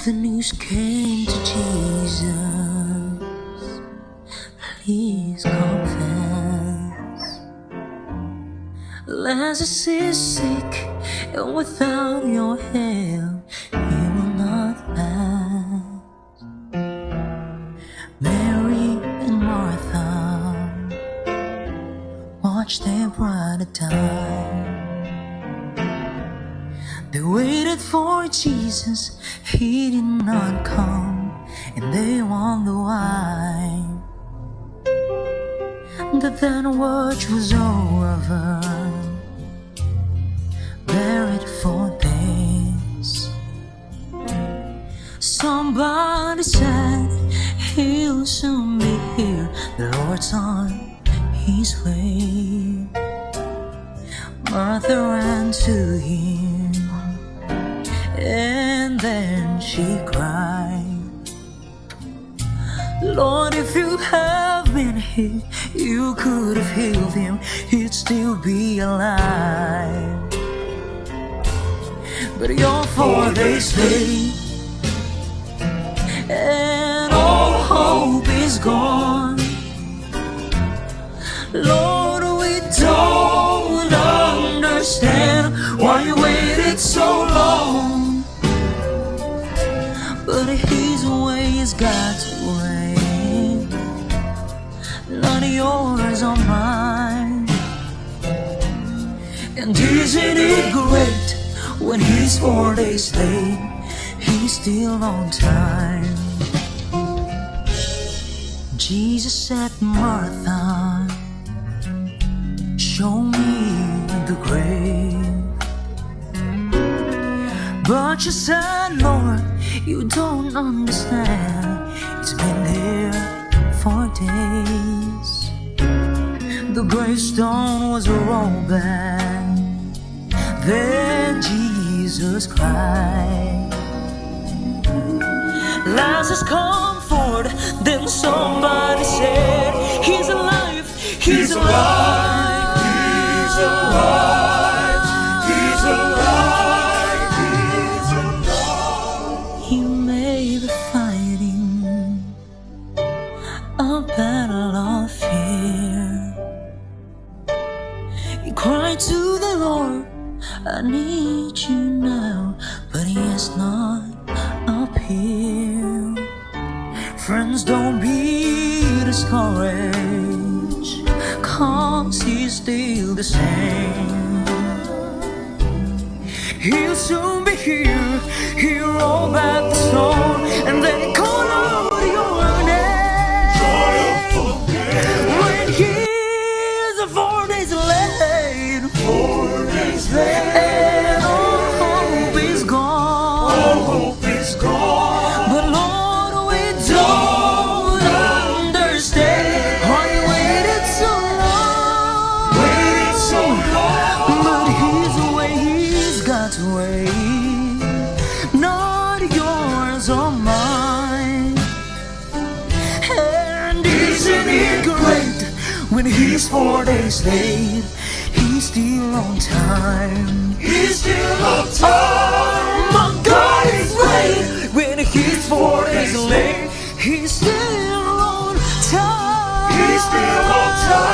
the news came to Jesus, please confess. Lazarus is sick, and without your help, he will not last. Mary and Martha watched their brother die. They waited for Jesus, he did not come, and they wonder why. That then watch was over, buried for days. Somebody said he'll soon be here, the Lord's on his way. Martha ran to him, and then she cried, Lord, if you have been here, you could have healed him, he'd still be alive. But you're 4 days late, and all hope is gone. Lord, we don't understand why you waited so long, but his way is God's way, not yours or mine. And isn't it great when he's 4 days late, he's still on time. Jesus said, Martha, show me the grave. But she said, Lord, you don't understand, it's been there for days. The gravestone was rolled back, then Jesus cried, Lazarus, come forward. Then somebody said, he's alive, he's alive, he's alive, he's alive, he's alive. You may be fighting a battle of fear. You cry to the Lord, I need you now, but he has not appeared. Friends, don't be discouraged, 'cause he's still the same. He'll soon be here, he'll roll back the stone, and then call out your name. When he's 4 days late, 4 days late, and all hope is gone, all hope is gone. But Lord, we don't understand why you waited so long, but his way, he's God's way, not yours or mine. And isn't it great when he's 4 days late, he's still on time, he's still on time. My God is great when he's 4 days late, he's still on time, he's still on time.